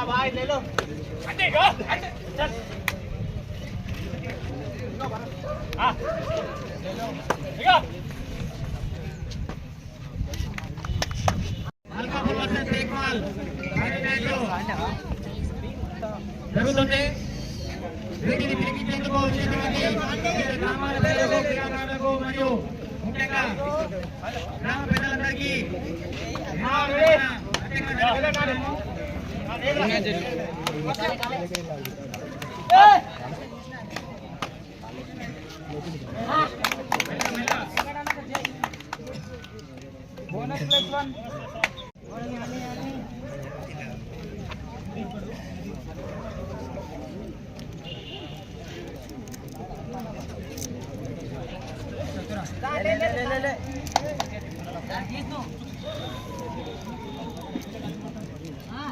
भाई ले लो अंडे चल हां ले लो देखो अलकापुर वर्सेस टेकवाल జరుగుతుంది వీటిని పిలిపించేందుకు వచ్చినటువంటి గ్రామాల ప్రజలకు క్రీడాకారులకు మరియు ముఖ్యంగా గ్రామ ప్రజలందరికీ బోనస్ ప్లస్ 1 ले यार खींच दो हां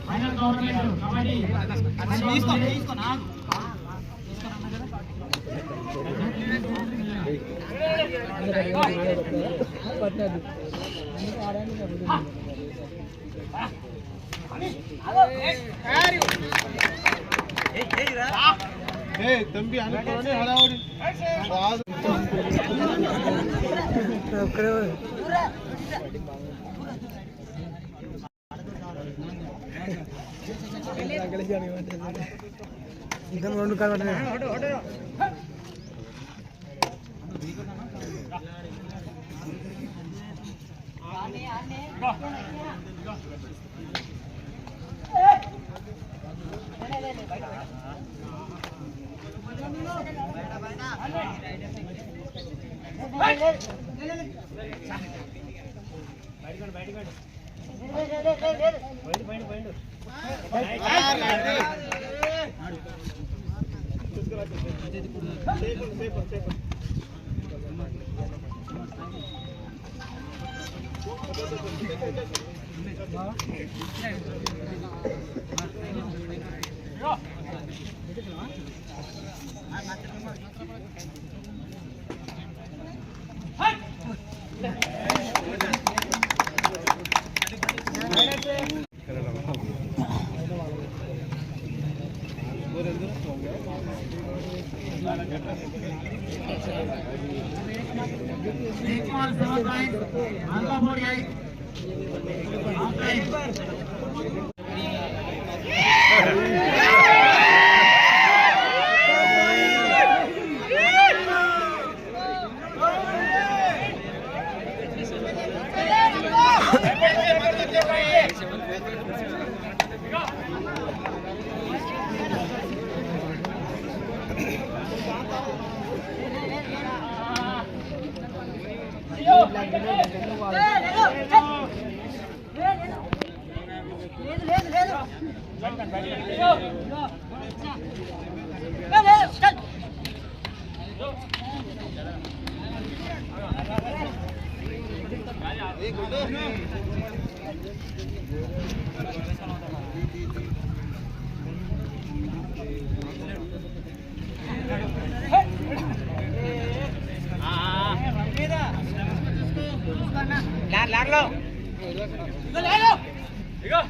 ఫైనల్ గవర్నమెంట్ కబడ్డీ తీసుకో నాకు तंबी अनुकोनी हड़ावड़ी इधर रोड का लाग लो ले लो देखो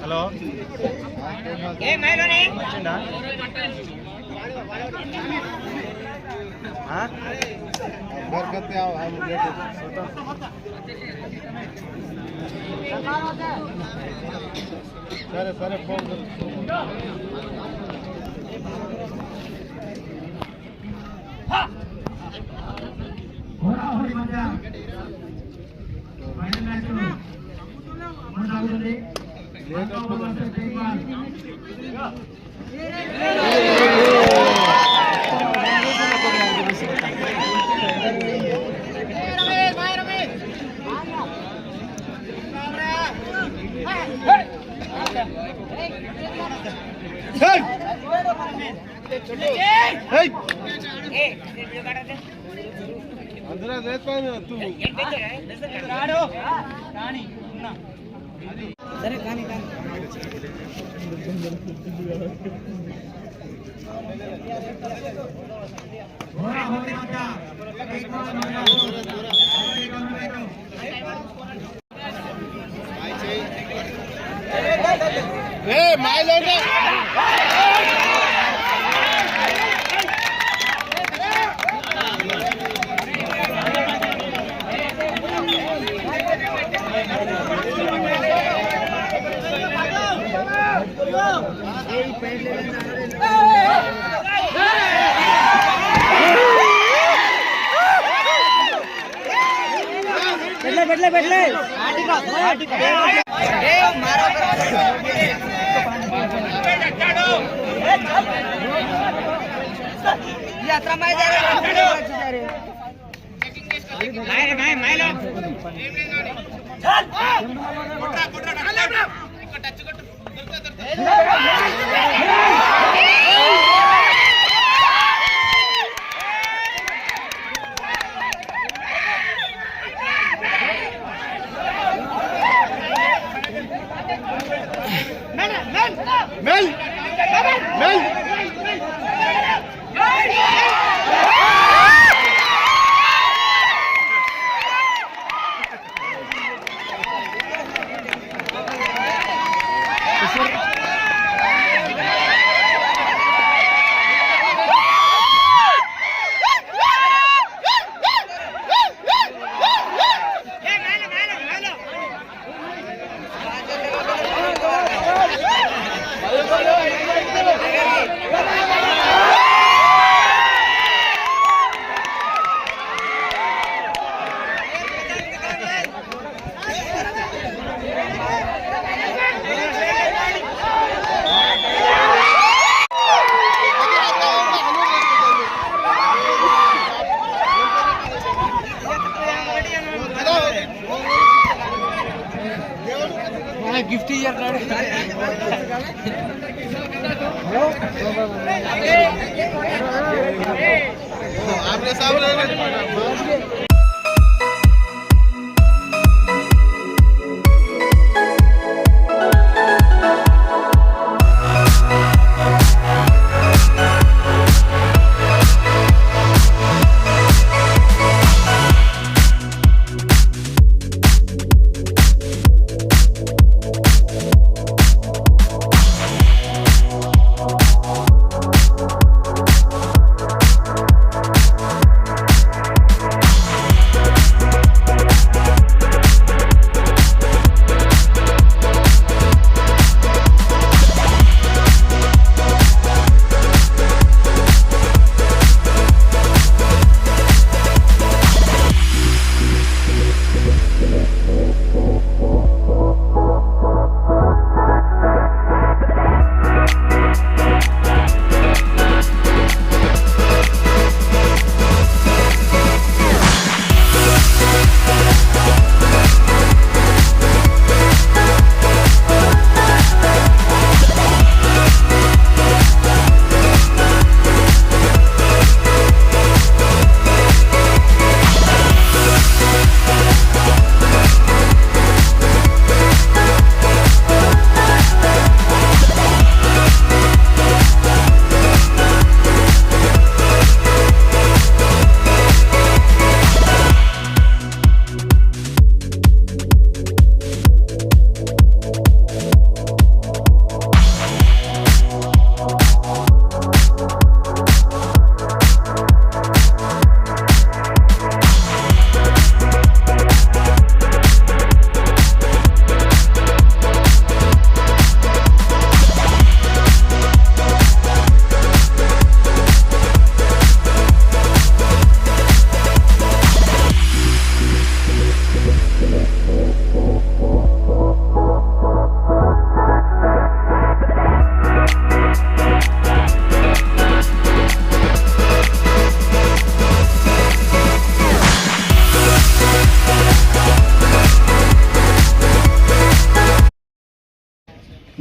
హలో ఏ మైలోనే వచ్చిందా సరే సరే ఫోన్ హోరాహోరీ మధ్య ఫైనల్ మ్యాచ్ కొనసాగుతుంది. అందరూ రేపాను తూ సరే కానీ కానీ ఏ మాయలోనే పెట్టలే పెట్టలే Mel! Mel! गिफ्ट यार आपने सामने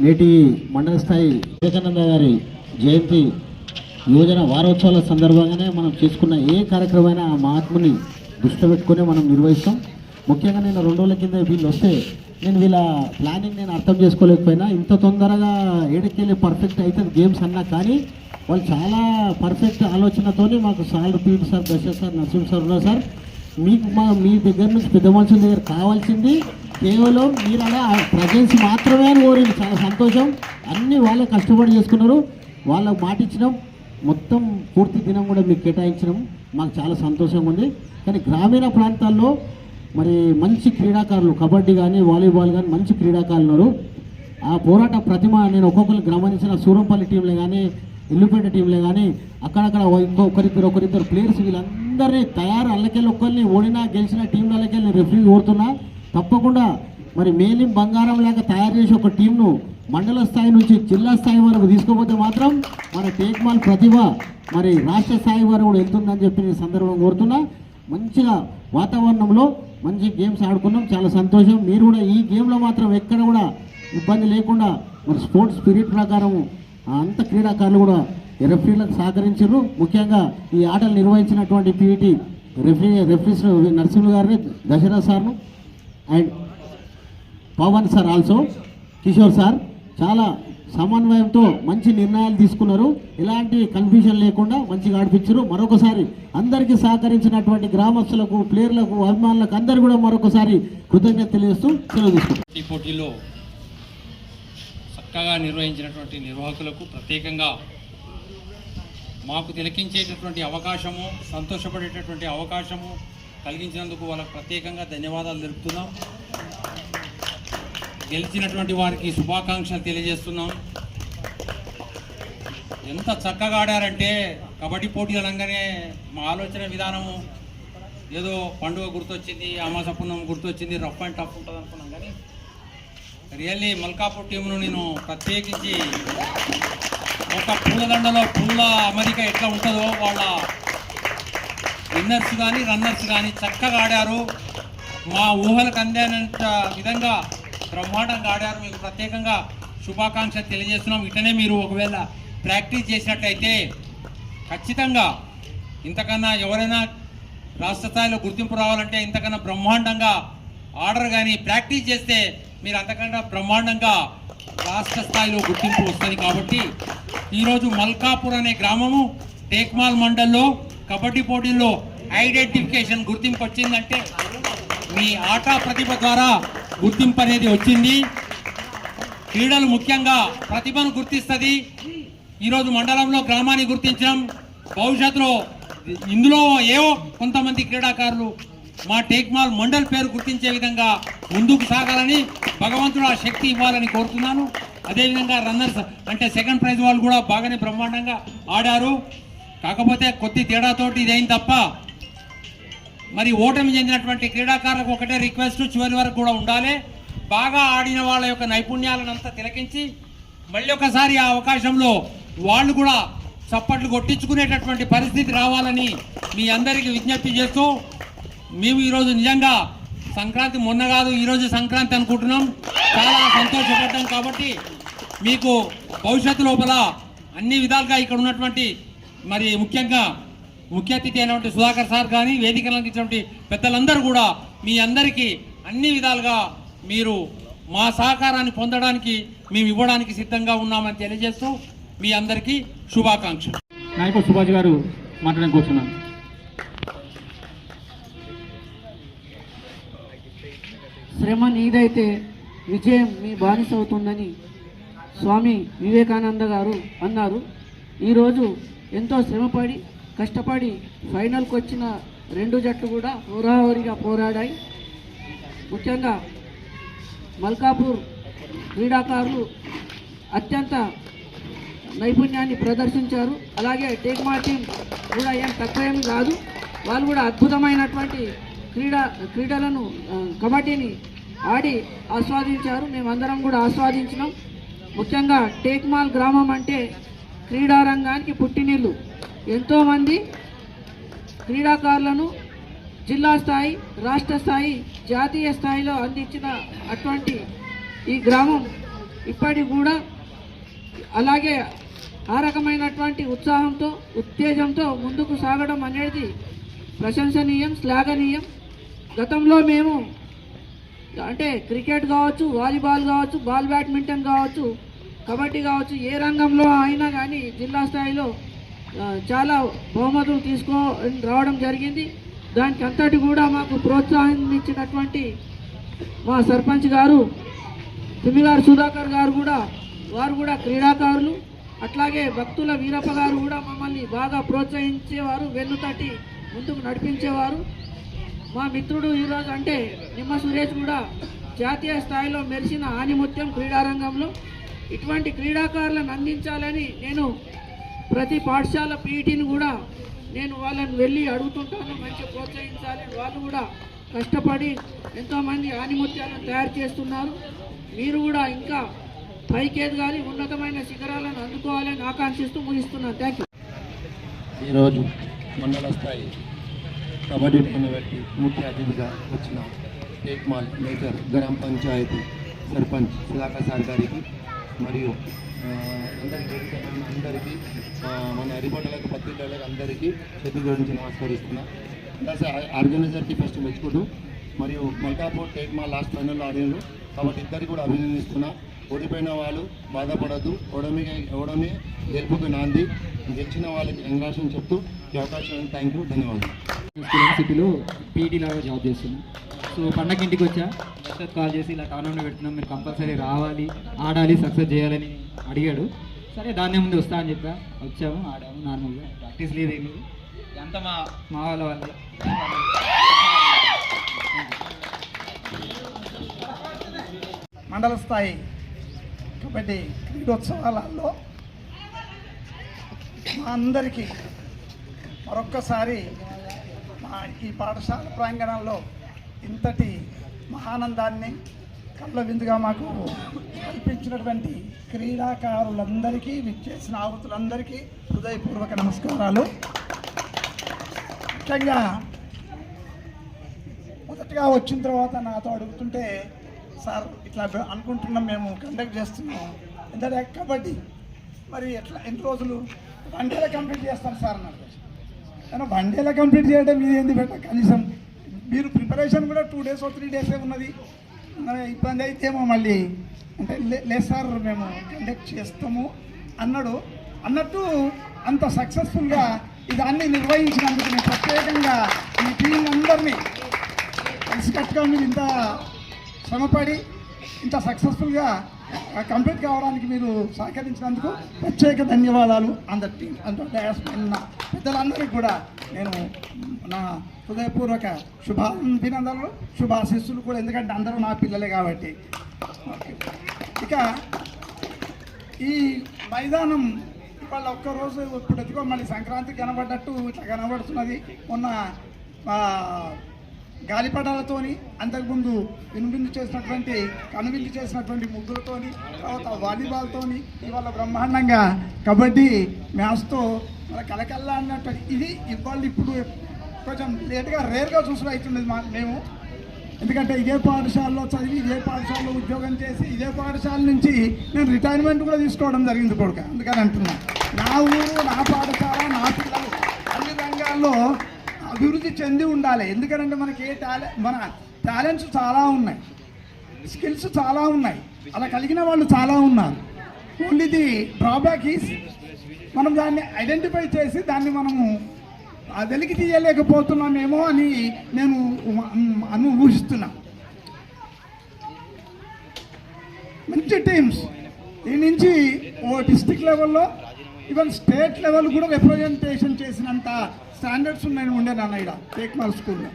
నేటి మండల స్థాయి వివేకానంద గారి జయంతి యువజన వారోత్సవాల సందర్భంగానే మనం చేసుకున్న ఏ కార్యక్రమమైనా ఆ మహాత్ముని దృష్టిలో పెట్టుకుని మనం నిర్వహిస్తాం. ముఖ్యంగా నేను 2 రోజుల కింద వీళ్ళు వస్తే నేను వీళ్ళ ప్లానింగ్ నేను అర్థం చేసుకోలేకపోయినా, ఇంత తొందరగా ఏడుకెళ్ళి పర్ఫెక్ట్ అవుతుంది గేమ్స్ అన్నా కానీ వాళ్ళు చాలా పర్ఫెక్ట్ ఆలోచనతోనే మాకు sir PT sir, Dashrath sir, Narasimha sir ఉన్నారు. సార్ మీకు మీ దగ్గర నుంచి పెద్ద మనుషుల దగ్గర కావాల్సింది కేవలం మీరు అలా ప్రజెన్స్ మాత్రమే అని కోరింది. చాలా సంతోషం. అన్నీ వాళ్ళే కష్టపడి చేసుకున్నారు. వాళ్ళకు మాట ఇచ్చినాం, మొత్తం పూర్తి దినం కూడా మీకు కేటాయించడం మాకు చాలా సంతోషంగా ఉంది. కానీ గ్రామీణ ప్రాంతాల్లో మరి మంచి క్రీడాకారులు, కబడ్డీ కానీ వాలీబాల్ కానీ మంచి క్రీడాకారులు ఉన్నారు. ఆ పోరాట ప్రతిమ నేను ఒక్కొక్కరు గమనించిన సూరంపల్లి టీంలో కానీ, ఇల్లుపేట టీంలో కానీ అక్కడక్కడ ఒకరిద్దరు ప్లేయర్స్ వీళ్ళందరినీ తయారు అల్లకెళ్ళి ఒక్కరిని ఓడినా గెలిచిన టీంలకెళ్ళి రెఫరీ ఓడుతున్నా తప్పకుండా మరి మేలిం బంగారం లాగా తయారు చేసి ఒక టీంను మండల స్థాయి నుంచి జిల్లా స్థాయి వరకు తీసుకుపోతే మాత్రం మన టేక్మాల్ ప్రతిభ మరి రాష్ట్ర స్థాయి వరకు కూడా వెళ్తుందని చెప్పి నేను సందర్భంగా కోరుతున్నా. మంచిగా వాతావరణంలో మంచి గేమ్స్ ఆడుకున్నాం, చాలా సంతోషం. మీరు కూడా ఈ గేమ్లో మాత్రం ఎక్కడ కూడా ఇబ్బంది లేకుండా మరి స్పోర్ట్స్ స్పిరిట్ ప్రకారం అంత క్రీడాకారులు కూడా రెఫరీలకు సహకరించారు. ముఖ్యంగా ఈ ఆటలు నిర్వహించినటువంటి పీఈటీ రెఫరీస్ నరసింహ గారిని, దశరథ్ సార్ను and Pavan sir, also Kishore sir చాలా సమన్వయంతో మంచి నిర్ణయాలు తీసుకున్నారు. ఎలాంటి కన్ఫ్యూజన్ లేకుండా మంచిగా ఆడిపించారు. మరొకసారి అందరికీ సహకరించినటువంటి గ్రామస్తులకు, ప్లేయర్లకు, అభిమానులకు అందరూ కూడా మరొకసారి కృతజ్ఞత తెలియజేస్తూ సెలవు తీసుకుంటారు. ఈ పోటీలో చక్కగా నిర్వహించినటువంటి నిర్వాహకులకు ప్రత్యేకంగా మాకు తిలకించేటటువంటి అవకాశము, సంతోషపడేటటువంటి అవకాశము కలిగించినందుకు వాళ్ళకు ప్రత్యేకంగా ధన్యవాదాలు తెలుపుతున్నాం. గెలిచినటువంటి వారికి శుభాకాంక్షలు తెలియజేస్తున్నాం. ఎంత చక్కగా ఆడారంటే కబడ్డీ పోటీలు అనగానే మా ఆలోచన విధానము ఏదో పండుగ గుర్తొచ్చింది, అమాస పున్నం గుర్తొచ్చింది, రఫ్ అండ్ టఫ్ ఉంటుంది అనుకున్నాం. కానీ రియల్లీ మల్కాపూర్ టీంను నేను ప్రత్యేకించి ఒక పూలదండలో పూల అమరిక ఎట్లా ఉంటుందో వాళ్ళ విన్నర్స్ కానీ రన్నర్స్ కానీ చక్కగా ఆడారు. మా ఊహలకు అందేనంత విధంగా బ్రహ్మాండంగా ఆడారు. మీకు ప్రత్యేకంగా శుభాకాంక్షలు తెలియజేస్తున్నాం. ఇట్లనే మీరు ఒకవేళ ప్రాక్టీస్ చేసినట్లయితే ఖచ్చితంగా ఇంతకన్నా ఎవరైనా రాష్ట్ర స్థాయిలో గుర్తింపు రావాలంటే ఇంతకన్నా బ్రహ్మాండంగా ఆర్డర్ కానీ ప్రాక్టీస్ చేస్తే మీరు అంతకన్నా బ్రహ్మాండంగా రాష్ట్ర స్థాయిలో గుర్తింపు వస్తుంది. కాబట్టి ఈరోజు మల్కాపూర్ అనే గ్రామము టేక్మాల్ మండల్లో కబడ్డీ పోటీల్లో ఐడెంటిఫికేషన్ గుర్తింపు వచ్చిందంటే మీ ఆట ప్రతిభ ద్వారా గుర్తింపు అనేది వచ్చింది. క్రీడలు ముఖ్యంగా ప్రతిభను గుర్తిస్తుంది. ఈరోజు మండలంలో గ్రామాన్ని గుర్తించడం, భవిష్యత్తులో ఇందులో ఏవో కొంతమంది క్రీడాకారులు మా టేక్మాల్ మండల్ పేరు గుర్తించే విధంగా ముందుకు సాగాలని భగవంతుడు ఆ శక్తి ఇవ్వాలని కోరుతున్నాను. అదేవిధంగా రన్నర్స్ అంటే సెకండ్ ప్రైజ్ వాళ్ళు కూడా బాగానే బ్రహ్మాండంగా ఆడారు. కాకపోతే కొద్ది తేడాతోటి ఇదైంది తప్ప మరి ఓటమి చెందినటువంటి క్రీడాకారులకు ఒకటే రిక్వెస్ట్, చివరి వరకు కూడా ఉండాలి. బాగా ఆడిన వాళ్ళ యొక్క నైపుణ్యాలను అంతా తిలకించి మళ్ళీ ఒకసారి ఆ అవకాశంలో వాళ్ళు కూడా చప్పట్లు కొట్టించుకునేటటువంటి పరిస్థితి రావాలని మీ అందరికీ విజ్ఞప్తి చేస్తూ, మేము ఈరోజు నిజంగా సంక్రాంతి మొన్న కాదు ఈరోజు సంక్రాంతి అనుకుంటున్నాం. చాలా సంతోషపడ్డాం. కాబట్టి మీకు భవిష్యత్తు లోపల అన్ని విధాలుగా ఇక్కడ ఉన్నటువంటి మరి ముఖ్యంగా ముఖ్య అతిథి అయినటువంటి సుధాకర్ సార్ కానీ వేదికలు అందించినటువంటి పెద్దలందరూ కూడా మీ అందరికీ అన్ని విధాలుగా మీరు మా సహకారాన్ని పొందడానికి మేము ఇవ్వడానికి సిద్ధంగా ఉన్నామని తెలియజేస్తూ మీ అందరికీ శుభాకాంక్షలు. నాయకుడు సుభాష్ గారు మాట్లాడడానికి కూర్చున్నాను. శ్రమ నీదైతే విజయం మీ బానిస అవుతుందని స్వామి వివేకానంద గారు అన్నారు. ఈరోజు ఎంతో శ్రమపడి కష్టపడి ఫైనల్కి వచ్చిన 2 జట్లు కూడా హోరాహోరీగా పోరాడాయి. ముఖ్యంగా మల్కాపూర్ క్రీడాకారులు అత్యంత నైపుణ్యాన్ని ప్రదర్శించారు. అలాగే టేక్మాల్ టీం కూడా ఏం తక్కువేమీ కాదు. వాళ్ళు కూడా అద్భుతమైనటువంటి క్రీడలను కబడ్డీని ఆడి ఆస్వాదించారు. మేమందరం కూడా ఆస్వాదించినాం. ముఖ్యంగా టేక్మాల్ గ్రామం అంటే క్రీడారంగానికి పుట్టినిల్లు. ఎంతోమంది క్రీడాకారులను జిల్లా స్థాయి, రాష్ట్ర స్థాయి, జాతీయ స్థాయిలో అందించిన అటువంటి ఈ గ్రామం ఇప్పటికి కూడా అలాగే ఆ రకమైనటువంటి ఉత్సాహంతో ఉత్తేజంతో ముందుకు సాగడం అనేది ప్రశంసనీయం, శ్లాఘనీయం. గతంలో మేము అంటే క్రికెట్ కావచ్చు, వాలీబాల్ కావచ్చు, బాల్ బ్యాడ్మింటన్ కావచ్చు, కబడ్డీ కావచ్చు, ఏ రంగంలో అయినా కానీ జిల్లా స్థాయిలో చాలా బహుమతులు రావడం జరిగింది. దానికి అంతటి కూడా మాకు ప్రోత్సాహించినటువంటి మా సర్పంచ్ గారు తిమ్మిగారు సుధాకర్ గారు కూడా, వారు కూడా క్రీడాకారులు. అట్లాగే భక్తుల వీరప్ప గారు కూడా మమ్మల్ని బాగా ప్రోత్సహించేవారు, వెన్నుతట్టి ముందుకు నడిపించేవారు. మా మిత్రుడు ఈరోజు అంటే నిమ్మ సురేష్ కూడా జాతీయ స్థాయిలో మెరిసిన ఆనిముత్యం క్రీడారంగంలో. ఇటువంటి క్రీడాకారులను అందించాలని నేను ప్రతి పాఠశాల పీఈటీని కూడా నేను వాళ్ళని వెళ్ళి అడుగుతుంటాను, మంచిగా ప్రోత్సహించాలి. వాళ్ళు కూడా కష్టపడి ఎంతోమంది ఆనిముత్యాలను తయారు చేస్తున్నారు. మీరు కూడా ఇంకా పైకి ఎదగాలి, ఉన్నతమైన శిఖరాలను అందుకోవాలని ఆకాంక్షిస్తూ ముగిస్తున్నాను. Thank you. ఈరోజు మండల స్థాయి కబడ్డీ టోర్నమెంట్కి ముఖ్య అతిథిగా వచ్చిన టేక్మాల్ మేజర్ గ్రామ పంచాయతీ సర్పంచ్ సుధాకర్ సార్ గారికి మరియు అందరికీ మన హరిబండలకు పత్రికలకు అందరికీ చేతులు జోడించి నమస్కరిస్తున్నా. ప్లస్ ఆర్గనైజర్కి ఫస్ట్ మెచ్చుకుంటూ మరియు మల్కాపూర్ టేక్మాల్ లాస్ట్ ఫైనల్లో ఆడినారు కాబట్టి ఇద్దరికి కూడా అభినందిస్తున్నా. ఓడిపోయిన వాళ్ళు బాధపడద్దు, ఓడమే గెలుపుకు నాంది, గెలిచిన వాళ్ళకి కంగ్రాట్యులేషన్ చెప్తూ ఈ అవకాశం థ్యాంక్ యూ, ధన్యవాదాలు. సిటీలో పీటీ లాగా జాబ్ చేస్తున్నాం. సో పండగ ఇంటికి వచ్చా, కాల్ చేసి ఇలా టోర్నమెంట్ పెడుతున్నాం, మీరు కంపల్సరీ రావాలి, ఆడాలి, సక్సెస్ చేయాలని అడిగాడు. సరే దాన్నే ముందు వస్తా అని చెప్పా, వచ్చాము, ఆడాము. నార్మల్గా ప్రాక్టీస్ లేదు, ఏం లేదు, అంతా మా వాళ్ళే. మండల స్థాయి కబడ్డీ క్రీడోత్సవాలలో మా అందరికీ మరొక్కసారి మా ఈ పాఠశాల ప్రాంగణంలో ఇంతటి మహానందాన్ని కళ్ళ విందుగా మాకు కల్పించినటువంటి క్రీడాకారులందరికీ, విచ్చేసిన ఆహుతులందరికీ హృదయపూర్వక నమస్కారాలు. ముఖ్యంగా మొదటగా వచ్చిన తర్వాత నాతో అడుగుతుంటే, సార్ ఇట్లా అనుకుంటున్నాం, మేము కండక్ట్ చేస్తున్నాం ఎందుకంటే కబడ్డీ మరి ఎట్లా ఎన్ని రోజులు వన్ డేలో కంప్లీట్ చేస్తాను సార్ అన్నారు. కానీ వన్ డేలో కంప్లీట్ చేయడం ఇది ఏంది బెటర్, కనీసం మీరు ప్రిపరేషన్ కూడా 2 days or 3 days ఉన్నది, ఇబ్బంది అయితేమో మళ్ళీ అంటే లేదు సార్ మేము కండక్ట్ చేస్తాము అన్నట్టు అంత సక్సెస్ఫుల్గా ఇదాన్ని నిర్వహించినందుకు నేను ప్రత్యేకంగా మీ టీం అందరినీ కలిసికట్టుగా మీరు ఇంత శ్రమపడి ఇంత సక్సెస్ఫుల్గా కంప్లీట్ కావడానికి మీరు సహకరించినందుకు ప్రత్యేక ధన్యవాదాలు. అందరి టీం ఉన్న పెద్దలందరికీ కూడా నేను నా హృదయపూర్వక శుభాభినందనలు, శుభాశీస్సులు కూడా, ఎందుకంటే అందరూ నా పిల్లలే కాబట్టి. ఇక ఈ మైదానం ఇవాళ ఒక్కరోజు ఇప్పుడు ఎత్తుకో మళ్ళీ సంక్రాంతికి కనబడ్డట్టు ఇట్లా కనబడుతున్నది. మొన్న గాలిపటాలతోని, అంతకుముందు కనువిందు చేసినటువంటి ముగ్గులతోని, తర్వాత వాలీబాల్తోని, ఇవాళ బ్రహ్మాండంగా కబడ్డీ మ్యాచ్తో మన కలకల్లా అన్నట్టు ఇది ఇవాళ ఇప్పుడు కొంచెం లేట్గా రేర్గా చూసుడు అవుతున్నది మేము. ఎందుకంటే ఇదే పాఠశాలలో చదివి, ఇదే పాఠశాలలో ఉద్యోగం చేసి, ఇదే పాఠశాల నుంచి నేను రిటైర్మెంట్ కూడా తీసుకోవడం జరిగింది కొడుక. అందుకని అంటున్నా, నా ఊరు, నా పాఠశాల, నా పిల్లలు అన్ని రంగాల్లో అభివృద్ధి చెంది ఉండాలి. ఎందుకంటే మనకి మన టాలెంట్స్ చాలా ఉన్నాయి, స్కిల్స్ చాలా ఉన్నాయి, అలా కలిగిన వాళ్ళు చాలా ఉన్నారు. ఓన్లీ ది డ్రాబ్యాక్ ఈజ్ మనం దాన్ని ఐడెంటిఫై చేసి దాన్ని మనము వెలికి తీయలేకపోతున్నామేమో అని నేను ఊహిస్తున్నా. మంచి టీమ్స్ ఈ నుంచి ఓ డిస్ట్రిక్ట్ లెవెల్లో, ఈవెన్ స్టేట్ లెవెల్ కూడా రిప్రజెంటేషన్ చేసినంత స్టాండర్డ్స్ ఉన్నాయి ఉండేనన్న ఇక్కడ టేక్మాల్ స్కూల్లో.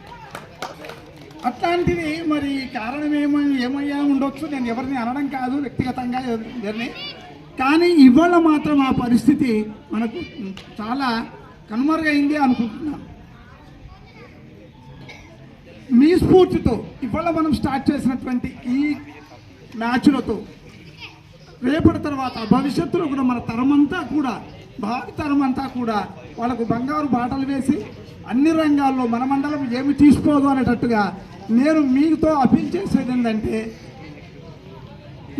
అట్లాంటిది మరి కారణం ఏమయ్యా ఉండొచ్చు, నేను ఎవరిని అనడం కాదు వ్యక్తిగతంగా ఎవరిని, కానీ ఇవాళ మాత్రం ఆ పరిస్థితి మనకు చాలా కనుమరుగైంది అనుకుంటున్నాను. మీ స్ఫూర్తితో ఇవాళ మనం స్టార్ట్ చేసినటువంటి ఈ మ్యాచ్లతో రేపటి తర్వాత భవిష్యత్తులో కూడా మన తరమంతా కూడా, భావి తరమంతా కూడా వాళ్ళకు బంగారు బాటలు వేసి అన్ని రంగాల్లో మన మండలం ఏమి తీసుకోదు అనేటట్టుగా నేను మీతో అపీల్ చేసేది ఏంటంటే,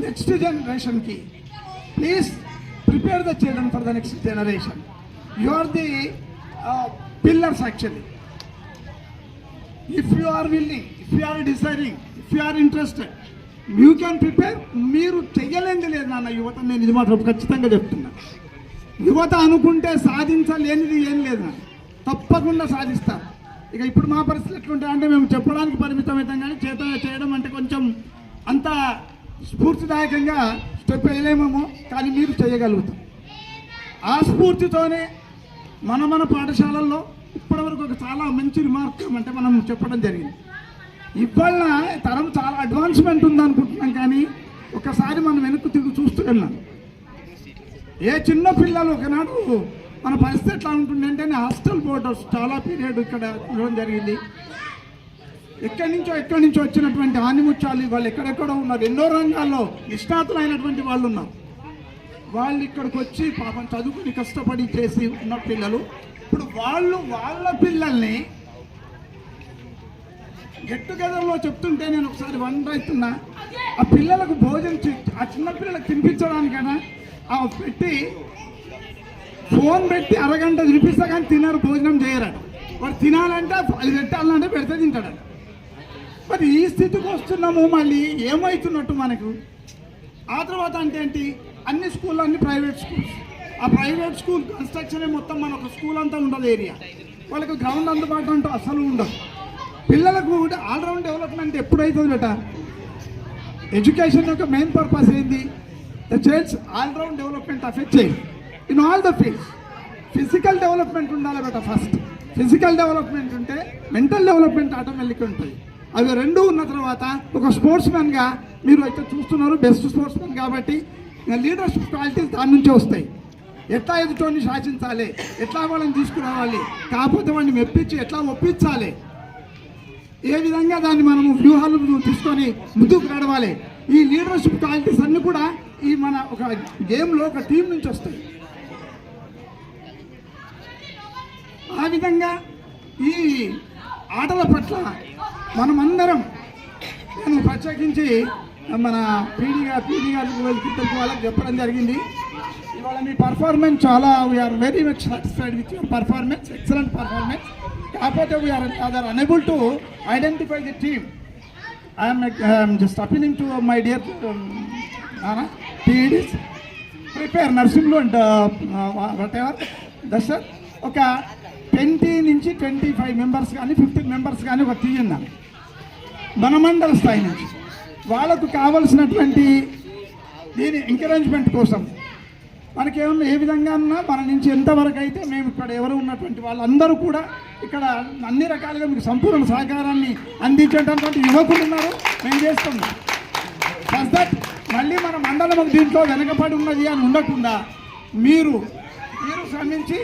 నెక్స్ట్ జనరేషన్కి please prepare the children for the next generation. You are the pillars actually. If you are willing, if you are deciding, if you are interested, you can prepare. మీరు చెయ్యలేంది లేదు నాన్న యువత, నేను ఇది మాత్రం ఖచ్చితంగా చెప్తున్నా. యువత అనుకుంటే సాధించలేనిది ఏం లేదు నాన్న, తప్పకుండా సాధిస్తారు. ఇక ఇప్పుడు మా పరిస్థితులు ఎట్లుంటాయంటే మేము చెప్పడానికి పరిమితం అవుతాం, కానీ చేయడం అంటే కొంచెం అంత స్ఫూర్తిదాయకంగా స్టెప్ వేయలేమేమో, కానీ మీరు చేయగలుగుతాం. ఆ స్ఫూర్తితోనే మన పాఠశాలల్లో ఇప్పటివరకు ఒక చాలా మంచి రిమార్క్ అంటే మనం చెప్పడం జరిగింది. ఇవాళ తరం చాలా అడ్వాన్స్మెంట్ ఉందనుకుంటున్నాం, కానీ ఒకసారి మనం వెనక్కి తిరిగి చూస్తూ వెళ్ళాం. ఏ చిన్న పిల్లలు ఒకనాడు మన పరిస్థితి ఎట్లా ఉంటుందంటే హాస్టల్ బోర్డర్స్ చాలా పీరియడ్ ఇక్కడ ఇవ్వడం జరిగింది. ఎక్కడి నుంచో వచ్చినటువంటి ఆనిముత్యాలు వాళ్ళు ఎక్కడెక్కడో ఉన్నారు, ఎన్నో రంగాల్లో నిష్ణాతులైనటువంటి వాళ్ళు ఉన్నారు. వాళ్ళు ఇక్కడికి వచ్చి పాపం చదువుకుని కష్టపడి చేసి ఉన్న పిల్లలు ఇప్పుడు వాళ్ళ పిల్లల్ని గెట్ టుగెదర్లో చెప్తుంటే నేను ఒకసారి వండర్ అవుతున్నా. ఆ పిల్లలకు భోజనం ఆ చిన్న పిల్లలకు తినిపించడానికైనా పెట్టి ఫోన్ పెట్టి అరగంట తినిపిస్తా కానీ తినరు, భోజనం చేయరట. వాడు తినాలంటే అది పెట్టాలంటే పెడితే తింటాడట. మరి ఈ స్థితికి వస్తున్నాము, మళ్ళీ ఏమవుతున్నట్టు మనకు. ఆ తర్వాత అంటే ఏంటి, అన్ని స్కూళ్ళు అన్ని ప్రైవేట్ స్కూల్స్. ఆ ప్రైవేట్ స్కూల్ కన్స్ట్రక్షన్ మొత్తం మన ఒక స్కూల్ అంతా ఉండదు ఏరియా. వాళ్ళకి గ్రౌండ్ అందుబాటులో అంటూ అసలు ఉండదు. పిల్లలకు ఆల్రౌండ్ డెవలప్మెంట్ ఎప్పుడైతుంది బేట, ఎడ్యుకేషన్ యొక్క మెయిన్ పర్పస్ ఏంది, the child's all round development affect చేయండి in all the fields. Physical development ఉండాలి బేట ఫస్ట్. ఫిజికల్ డెవలప్మెంట్ ఉంటే మెంటల్ డెవలప్మెంట్ ఆటోమేటిక్గా ఉంటుంది. అవి రెండు ఉన్న తర్వాత ఒక స్పోర్ట్స్ మ్యాన్గా మీరు అయితే చూస్తున్నారు, బెస్ట్ స్పోర్ట్స్ మ్యాన్ కాబట్టి లీడర్షిప్ క్వాలిటీస్ దాని నుంచే వస్తాయి. ఎట్లా ఎదుటోని శాసించాలి, ఎట్లా వాళ్ళని తీసుకురావాలి, కాకపోతే వాడిని మెప్పించి ఎట్లా ఒప్పించాలి, ఏ విధంగా దాన్ని మనము వ్యూహాలు తీసుకొని ముందుకు నడవాలి. ఈ లీడర్షిప్ క్వాలిటీస్ అన్నీ కూడా ఈ మన ఒక గేమ్లో ఒక టీం నుంచి వస్తాయి. ఆ విధంగా ఈ ఆటల పట్ల మనమందరం, నేను ప్రత్యేకించి మన పీడీ గారికి వాళ్ళకి చెప్పడం జరిగింది. ఇవాళ మీ పర్ఫార్మెన్స్ చాలా, we're very much satisfied with your performance, excellent performance. కాకపోతే we're unable to identify the team. I am just appealing to my dear PEDs, prepare నర్సింగ్లో అండ్ వాట్ ఎవర్ దట్ ఒక 20 నుంచి 25 మెంబర్స్ కానీ 15 మెంబర్స్ కానీ ఒక తీయండి మన మండల స్థాయి నుంచి. వాళ్ళకు కావలసినటువంటి దీని ఎంకరేజ్మెంట్ కోసం మనకేమన్నా ఏ విధంగా ఉన్నా మన నుంచి ఎంతవరకు అయితే మేము ఇక్కడ ఎవరు ఉన్నటువంటి వాళ్ళందరూ కూడా ఇక్కడ అన్ని రకాలుగా మీకు సంపూర్ణ సహకారాన్ని అందించేటటువంటి యువకులు ఉన్నారు, మేము చేస్తున్నాం. ఫస్ట్ దట్ మళ్ళీ మన మండలం దీంట్లో వెనకబడి ఉన్నది అని ఉండకుండా మీరు శ్రమించి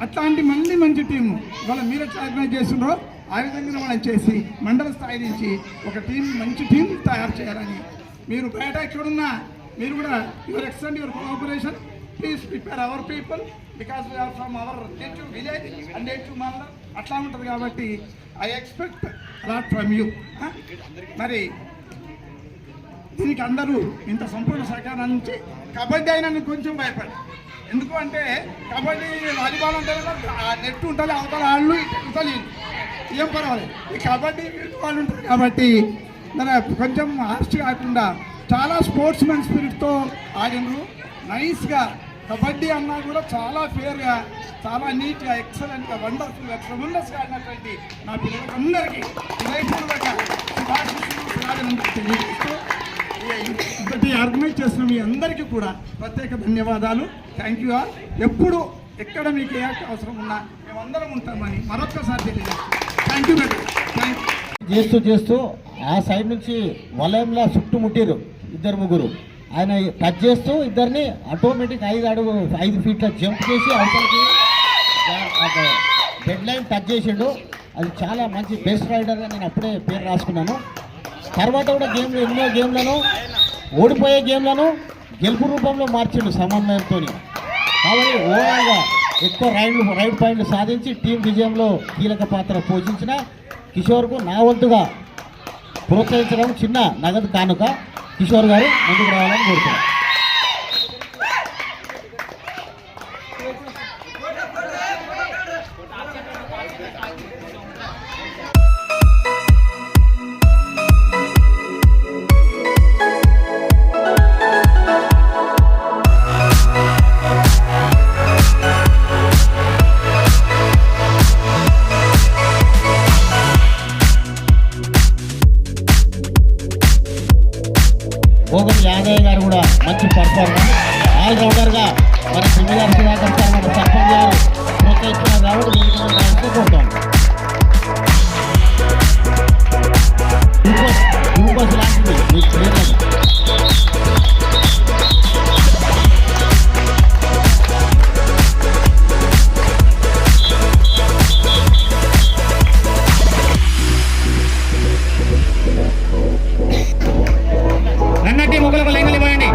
అట్లాంటి మంచి టీము ఇవాళ మీరు ఎట్లా ఆర్గనైజ్ చేస్తున్నారో ఆ విధంగా మనం చేసి మండల స్థాయి నుంచి ఒక మంచి టీం తయారు చేయాలని. మీరు బయట ఎక్కడున్నా మీరు కూడా your extend your cooperation. Please prepare our people because we're from our native village and native మండలం అట్లా ఉంటుంది. కాబట్టి I expect a lot from you. మరి దీనికి అందరూ ఇంత సంపూర్ణ సహకారం నుంచి కబడ్డీ అయినా కొంచెం భయపడి, ఎందుకు అంటే కబడ్డీ వాలీబాల్ అంటే నెట్ ఉంటుంది, అవతల వాళ్ళు ఇతలు ఏం పర్వాలేదు. ఈ కబడ్డీ వాళ్ళు ఉంటారు కాబట్టి మరి కొంచెం హాస్ట్ కాకుండా చాలా స్పోర్ట్స్ మెన్ స్పిరిట్తో ఆడినరు. నైస్గా కబడ్డీ అన్నా కూడా చాలా ఫేర్గా, చాలా నీట్గా, ఎక్సలెంట్గా, వండర్ఫుల్గా, ట్రెమెండస్గా ఆడినటువంటి నా పిల్లలందరికీ హృదయపూర్వక తెలియజేస్తూ ఇంతటి ఆర్గనైజ్ చేసిన మీ అందరికీ కూడా ప్రత్యేక ధన్యవాదాలు. Thank you all. ఎప్పుడు ఎక్కడ మీకు ఏ అవసరం ఉన్నా మేమందరం ఉంటామని మరొక్కసారి తెలియజేస్తాం. Thank you madam. Thank you. చేస్తూ ఆ సైడ్ నుంచి వలయంలా చుట్టుముట్టిరు 2-3. ఆయన టచ్ చేస్తూ ఇద్దరిని ఆటోమేటిక్ 5 ఫీట్ల జంప్ చేసి అవతలకి డెడ్ లైన్ టచ్ చేసిండు. అది చాలా మంచి బెస్ట్ రైడర్గా నేను అప్పుడే పేరు రాసుకున్నాను. తర్వాత కూడా ఎన్నో గేమ్లను, ఓడిపోయే గేమ్లను గెలుపు రూపంలో మార్చిండు సమన్వయంతో. కాబట్టి ఓవరాల్గా ఎక్కువ రైడ్ పాయింట్లు సాధించి టీం విజయంలో కీలక పాత్ర పోషించిన కిషోర్కు నా వంతుగా ప్రోత్సహించడం చిన్న నగదు కానుక. కిషోర్ గారు ముందుకు రావాలని కోరుతున్నాం. భోగం యాదయ్య గారు కూడా మంచి పర్ఫార్మెన్స్ ఆల్రౌండర్గా మన సింగర్ సుధాకర్ సార్ మన సర్పంచ్ గారు ప్రోత్సహిస్తున్నారు కాబట్టి దీనికి కోరుతాం. గ్లూకోజ్ లాంటిది మీకు తెలియదు. రన్నట్టి ముగ్గులకు లైన్లు ఇవ్వండి.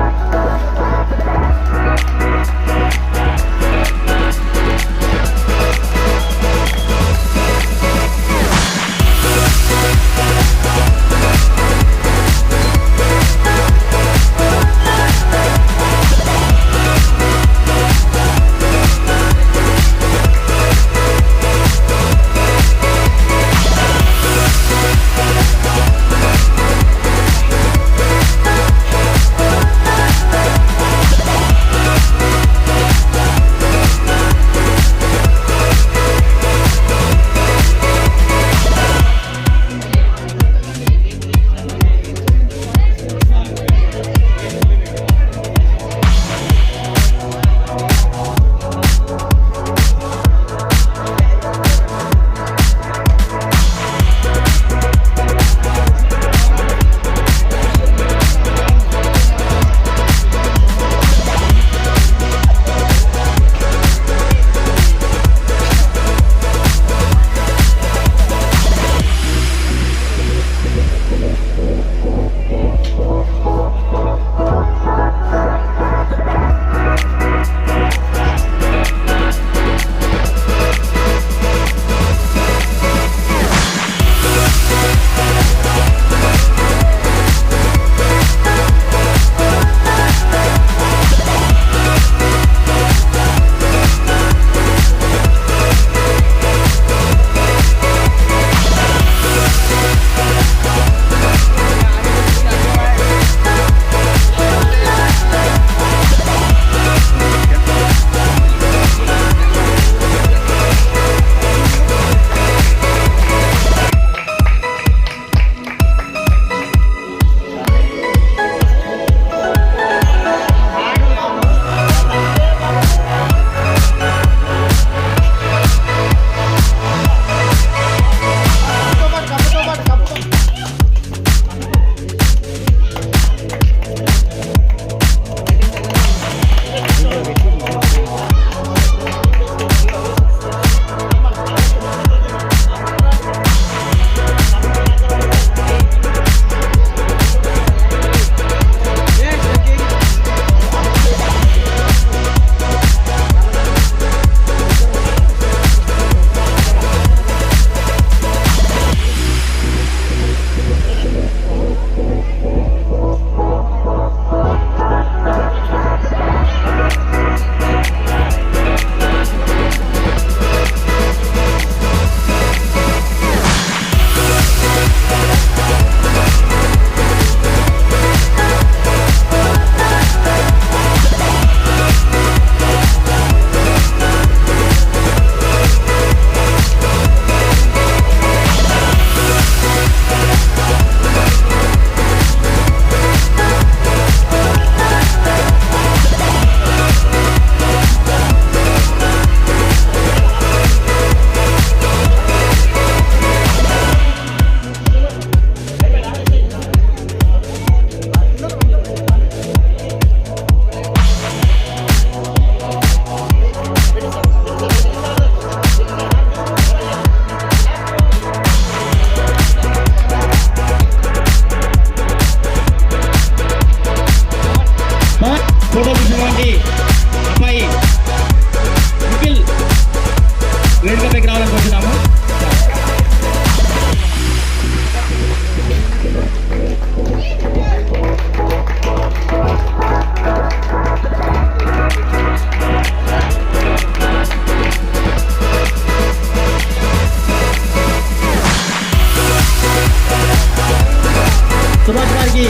సుభాష్ గారికి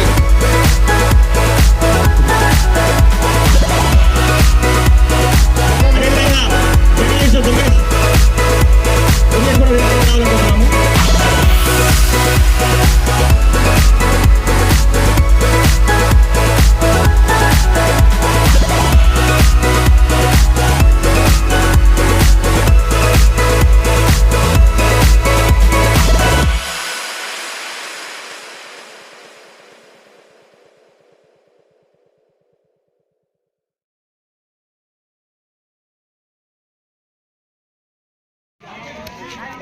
అదేవిధంగా దుర్గేష్ దుర్గేష్ కూడా రావాలనుకుంటున్నాము.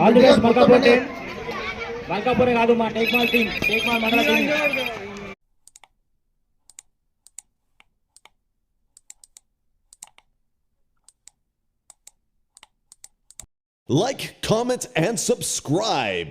All the best Malkapur team. మల్కాపూరే కాదు మా టేక్మాల్ టీం, టేక్మాల్ మండల team. Like, comment, and subscribe.